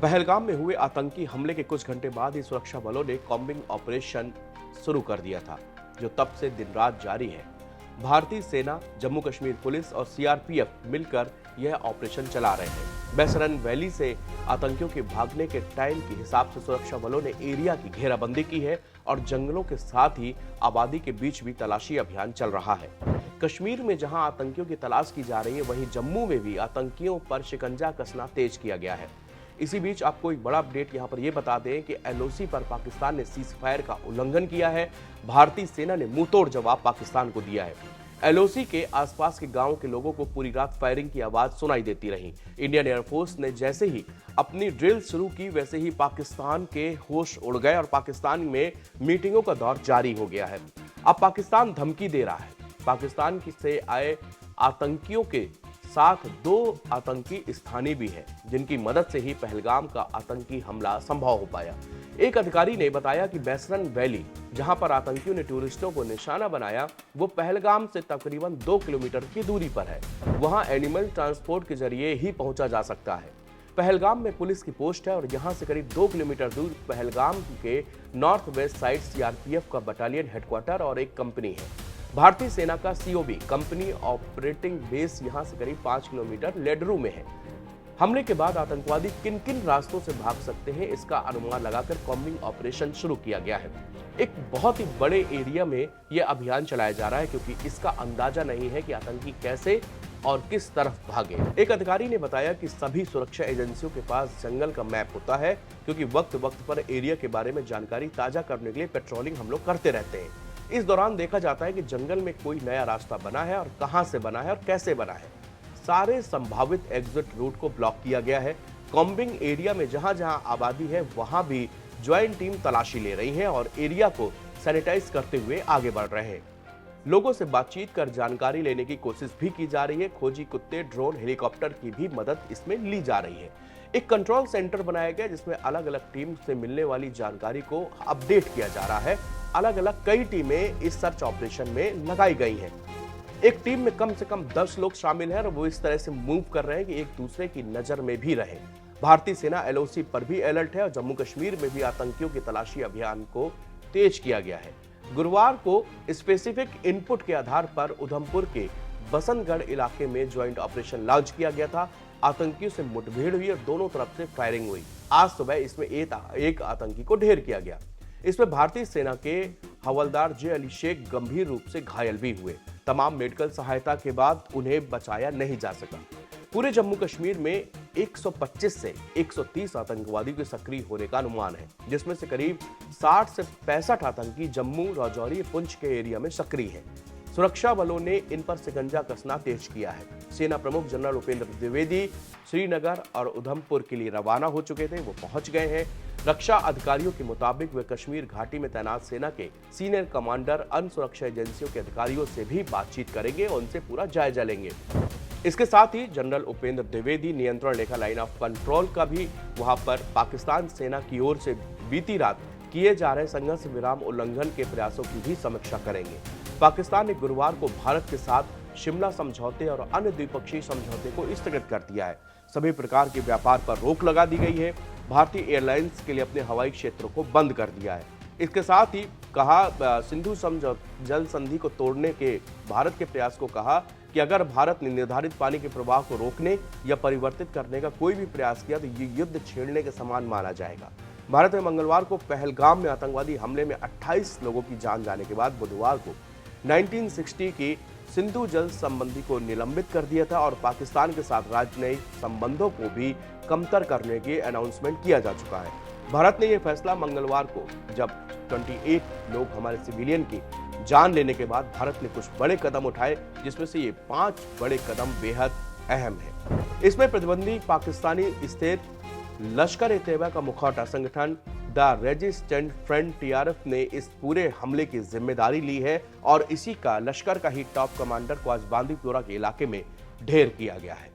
पहलगाम में हुए आतंकी हमले के कुछ घंटे बाद ही सुरक्षा बलों ने कॉम्बिंग ऑपरेशन शुरू कर दिया था, जो तब से दिन रात जारी है। भारतीय सेना, जम्मू कश्मीर पुलिस और सीआरपीएफ मिलकर यह ऑपरेशन चला रहे हैं। बेसरन वैली से आतंकियों के भागने के टाइम के हिसाब से सुरक्षा बलों ने एरिया की घेराबंदी की है और जंगलों के साथ ही आबादी के बीच भी तलाशी अभियान चल रहा है। कश्मीर में जहां आतंकियों की तलाश की जा रही है, वहीं जम्मू में भी आतंकियों पर शिकंजा कसना तेज किया गया है। इसी बीच आपको एक बड़ा अपडेट यहां पर यह बता दें कि एलओसी पर पाकिस्तान ने सीज फायर का उल्लंघन किया है। भारतीय सेना ने मुंहतोड़ जवाब पाकिस्तान को दिया है। एलओसी के आसपास के गांवों के लोगों को पूरी रात फायरिंग की आवाज सुनाई देती रही। इंडियन एयरफोर्स ने जैसे ही अपनी ड्रिल शुरू की, वैसे ही पाकिस्तान के होश उड़ गए और पाकिस्तान में मीटिंगों का दौर जारी हो गया है। अब पाकिस्तान धमकी दे रहा है। पाकिस्तान से आए आतंकियों के साथ 2 आतंकी स्थानीय भी हैं, जिनकी मदद से ही पहलगाम का आतंकी हमला संभव हो पाया। एक अधिकारी ने बताया कि बेसरन वैली, जहां पर आतंकियों ने टूरिस्टों को निशाना बनाया, वो पहलगाम से तकरीबन 2 किलोमीटर की दूरी पर है। वहां एनिमल ट्रांसपोर्ट के जरिए ही पहुंचा जा सकता है। पहलगाम में पुलिस की पोस्ट है और यहां से करीब 2 किलोमीटर दूर पहलगाम के नॉर्थ वेस्ट साइड सीआरपीएफ का बटालियन हेडक्वार्टर और एक कंपनी है। भारतीय सेना का सीओबी कंपनी ऑपरेटिंग बेस यहां से करीब 5 किलोमीटर लेडरू में है। हमले के बाद आतंकवादी किन किन रास्तों से भाग सकते हैं, इसका अनुमान लगाकर कॉम्बिंग ऑपरेशन शुरू किया गया है। एक बहुत ही बड़े एरिया में यह अभियान चलाया जा रहा है, क्योंकि इसका अंदाजा नहीं है कि आतंकी कैसे और किस तरफ भागे। एक अधिकारी ने बताया कि सभी सुरक्षा एजेंसियों के पास जंगल का मैप होता है, क्योंकि वक्त वक्त पर एरिया के बारे में जानकारी ताजा करने के लिए पेट्रोलिंग हम लोग करते रहते हैं। इस दौरान देखा जाता है कि जंगल में कोई नया रास्ता बना है और कहां से बना है और कैसे बना है। सारे संभावित एग्जिट रूट को ब्लॉक किया गया है। कॉम्बिंग एरिया में जहां जहां आबादी है, वहां भी ज्वाइंट टीम तलाशी ले रही है और एरिया को सैनिटाइज करते हुए आगे बढ़ रहे हैं। लोगों से बातचीत कर जानकारी लेने की कोशिश भी की जा रही है। खोजी कुत्ते, ड्रोन, हेलीकॉप्टर की भी मदद इसमें ली जा रही है। एक कंट्रोल सेंटर बनाया गया, जिसमें अलग अलग टीम से मिलने वाली जानकारी को अपडेट किया जा रहा है। अलग अलग कई टीमें इस सर्च ऑपरेशन में लगाई गई हैं। एक टीम में कम से कम 10 लोग शामिल हैं और वो इस तरह से मूव कर रहे हैं कि एक दूसरे की नजर में भी रहे। भारतीय सेना एलओसी पर भी अलर्ट है और जम्मू कश्मीर में भी आतंकियों की तलाशी अभियान को तेज किया गया है। गुरुवार को स्पेसिफिक इनपुट के आधार पर उधमपुर के बसंतगढ़ इलाके में ज्वाइंट ऑपरेशन लॉन्च किया गया था। आतंकियों से मुठभेड़ हुई और दोनों तरफ से फायरिंग हुई। आज सुबह इसमें एक आतंकी को ढेर किया गया। इसमें भारतीय सेना के हवलदार जे अली शेख गंभीर रूप से घायल भी हुए। तमाम मेडिकल सहायता के बाद उन्हें बचाया नहीं जा सका। पूरे जम्मू कश्मीर में 125 से 130 आतंकवादियों के सक्रिय होने का अनुमान है, जिसमें से करीब 60 से 65 आतंकी जम्मू, राजौरी, पुंछ के एरिया में सक्रिय हैं। सुरक्षा बलों ने इन पर शिकंजा कसना तेज किया है। सेना प्रमुख जनरल उपेंद्र द्विवेदी श्रीनगर और उधमपुर के लिए रवाना हो चुके थे, वो पहुंच गए हैं। रक्षा अधिकारियों के मुताबिक वे कश्मीर घाटी में तैनात सेना के सीनियर कमांडर, अन्य सुरक्षा एजेंसियों के अधिकारियों से भी बातचीत करेंगे और उनसे पूरा जायजा लेंगे। इसके साथ ही जनरल उपेंद्र द्विवेदी नियंत्रण रेखा लाइन ऑफ कंट्रोल का भी वहां पर पाकिस्तान सेना की ओर से बीती रात किए जा रहे संघर्ष विराम उल्लंघन के प्रयासों की भी समीक्षा करेंगे। पाकिस्तान ने गुरुवार को भारत के साथ शिमला समझौते और अन्य द्विपक्षीय समझौते को स्थगित कर दिया है। सभी प्रकार के व्यापार पर रोक लगा दी गई है। भारतीय एयरलाइंस के लिए अपने हवाई क्षेत्रों को बंद कर दिया है। इसके साथ ही कहा, सिंधु जल संधि को तोड़ने के भारत के प्रयास को कहा कि अगर भारत ने निर्धारित पानी के प्रवाह को रोकने या परिवर्तित करने का कोई भी प्रयास किया तो ये युद्ध छेड़ने के समान माना जाएगा। भारत ने मंगलवार को पहलगाम में आतंकवादी हमले में 28 लोगों की जान जाने के बाद बुधवार को 1960 की सिंधु जल संबंधी को निलंबित कर दिया था और पाकिस्तान के साथ राजनयिक संबंधों को भी कमतर करने की अनाउंसमेंट किया जा चुका है। भारत ने यह फैसला मंगलवार को, जब 28 लोग हमारे सिविलियन की जान लेने के बाद भारत ने कुछ बड़े कदम उठाए, जिसमें से ये 5 बड़े कदम बेहद अहम है। इसमें प्रतिबंधी पाकिस्तानी स्थित लश्कर ए तैयबा का मुखौटा संगठन द रेजिस्टेंट फ्रंट टीआरएफ ने इस पूरे हमले की जिम्मेदारी ली है और इसी का लश्कर का ही टॉप कमांडर को आज बांदीपोरा के इलाके में ढेर किया गया है।